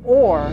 or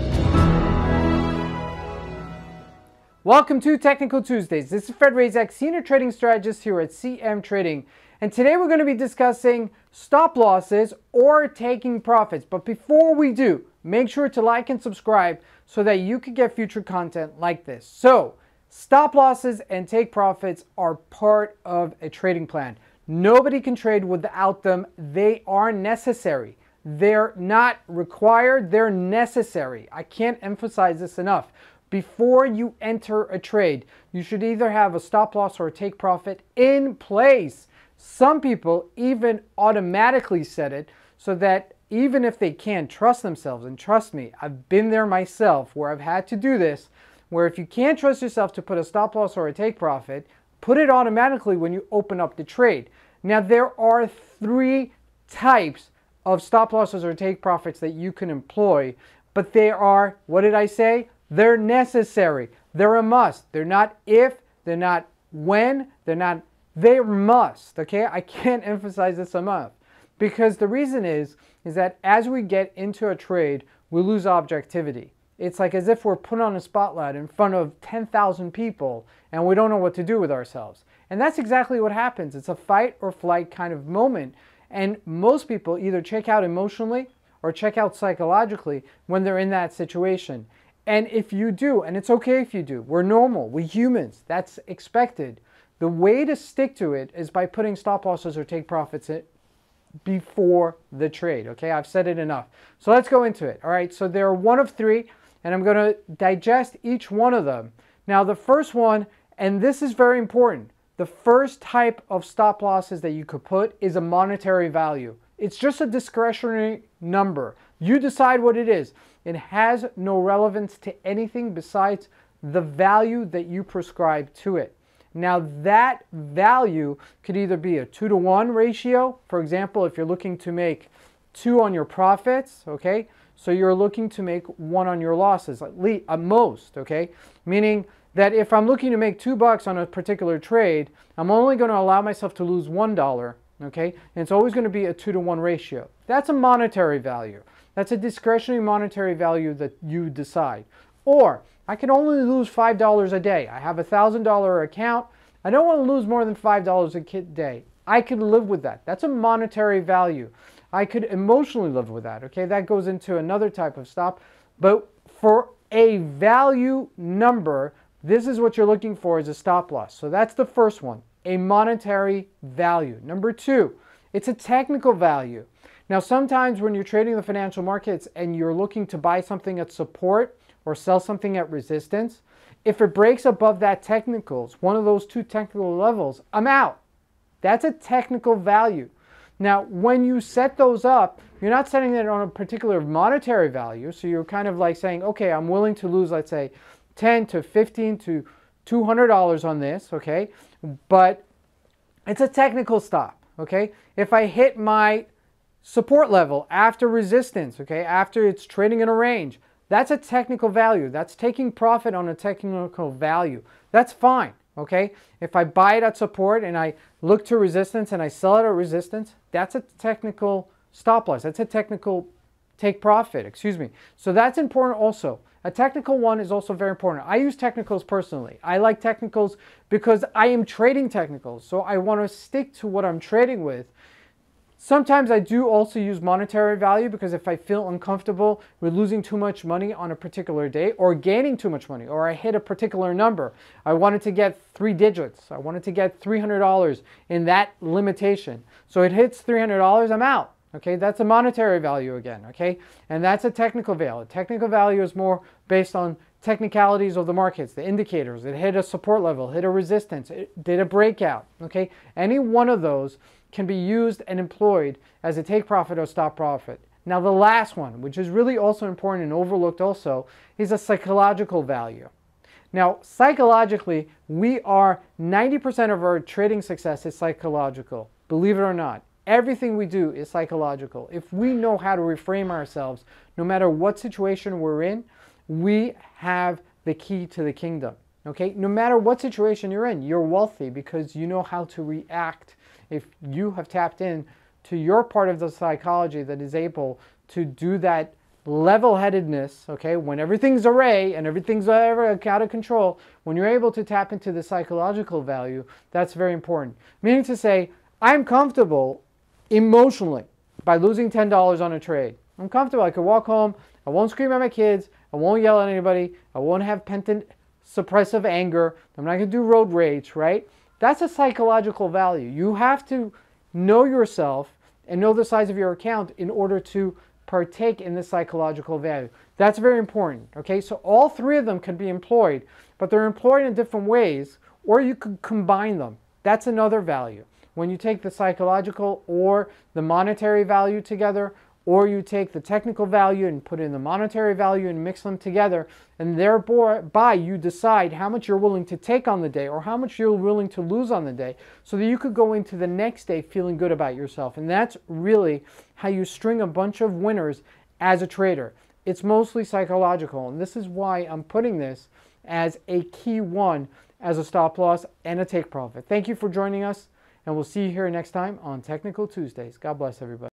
welcome to Technical Tuesdays. This is Razak, Senior Trading Strategist here at CMTrading, and today we're going to be discussing stop losses or taking profits. But before we do, make sure to like and subscribe so that you can get future content like this. So, stop losses and take profits are part of a trading plan. Nobody can trade without them. They are necessary. They're not required, they're necessary. I can't emphasize this enough. Before you enter a trade, you should either have a stop loss or a take profit in place. Some people even automatically set it so that even if they can't trust themselves, and trust me, I've been there myself where I've had to do this, where if you can't trust yourself to put a stop loss or a take profit, put it automatically when you open up the trade. Now there are three types of stop losses or take profits that you can employ, but they are, what did I say? They're necessary. They're a must. They're not if, they're not when, they're must, okay? I can't emphasize this enough because the reason is that as we get into a trade, we lose objectivity. It's like as if we're put on a spotlight in front of 10,000 people and we don't know what to do with ourselves. And that's exactly what happens. It's a fight or flight kind of moment. And most people either check out emotionally or check out psychologically when they're in that situation. And if you do, and it's okay if you do, we're normal, we're humans, that's expected. The way to stick to it is by putting stop losses or take profits in before the trade, okay? I've said it enough. So let's go into it, all right? So there are one of three, and I'm going to digest each one of them. Now the first one, and this is very important, the first type of stop losses that you could put is a monetary value. It's just a discretionary number. You decide what it is. It has no relevance to anything besides the value that you prescribe to it. Now that value could either be a 2-to-1 ratio. For example, if you're looking to make 2 on your profits, okay? So you're looking to make 1 on your losses, at most, okay? Meaning that if I'm looking to make $2 on a particular trade, I'm only going to allow myself to lose $1, okay? And it's always going to be a 2-to-1 ratio. That's a monetary value. That's a discretionary monetary value that you decide. Or I can only lose $5 a day. I have a $1,000 account. I don't want to lose more than $5 a day. I can live with that. That's a monetary value. I could emotionally live with that, okay? That goes into another type of stop. But for a value number, this is what you're looking for as a stop loss. So that's the first one, a monetary value. Number two, it's a technical value. Now sometimes when you're trading the financial markets and you're looking to buy something at support or sell something at resistance, if it breaks above that technicals, one of those two technical levels, I'm out. That's a technical value. Now when you set those up, you're not setting it on a particular monetary value. So you're kind of like saying, okay, I'm willing to lose, let's say, $10 to $15 to $200 on this, okay? But it's a technical stop, okay? If I hit my support level after resistance, okay, after it's trading in a range, that's a technical value. That's taking profit on a technical value. That's fine, okay? If I buy it at support and I look to resistance and I sell it at resistance, that's a technical stop loss. That's a technical take profit, excuse me. So that's important also. A technical one is also very important. I use technicals personally. I like technicals because I am trading technicals. So I want to stick to what I'm trading with. Sometimes I do also use monetary value because if I feel uncomfortable with losing too much money on a particular day or gaining too much money, or I hit a particular number, I wanted to get 3 digits. I wanted to get $300 in that limitation. So it hits $300, I'm out. Okay, that's a monetary value again, okay? And that's a technical value. Technical value is more based on technicalities of the markets, the indicators. It hit a support level, hit a resistance, it did a breakout, okay? Any one of those can be used and employed as a take profit or stop profit. Now the last one, which is really also important and overlooked also, is a psychological value. Now psychologically, we are 90% of our trading success is psychological, believe it or not. Everything we do is psychological. If we know how to reframe ourselves, no matter what situation we're in, we have the key to the kingdom. Okay? No matter what situation you're in, you're wealthy because you know how to react if you have tapped in to your part of the psychology that is able to do that level-headedness, okay, when everything's array and everything's ever out of control, when you're able to tap into the psychological value, that's very important. Meaning to say, I'm comfortable emotionally by losing $10 on a trade. I'm comfortable. I could walk home. I won't scream at my kids. I won't yell at anybody. I won't have pent suppressive anger. I'm not going to do road rage, right? That's a psychological value. You have to know yourself and know the size of your account in order to partake in the psychological value. That's very important, okay? So all three of them can be employed, but they're employed in different ways, or you could combine them. That's another value. When you take the psychological or the monetary value together, or you take the technical value and put in the monetary value and mix them together, and thereby you decide how much you're willing to take on the day or how much you're willing to lose on the day so that you could go into the next day feeling good about yourself. And that's really how you string a bunch of winners as a trader. It's mostly psychological, and this is why I'm putting this as a key one as a stop loss and a take profit. Thank you for joining us, and we'll see you here next time on Technical Tuesdays. God bless everybody.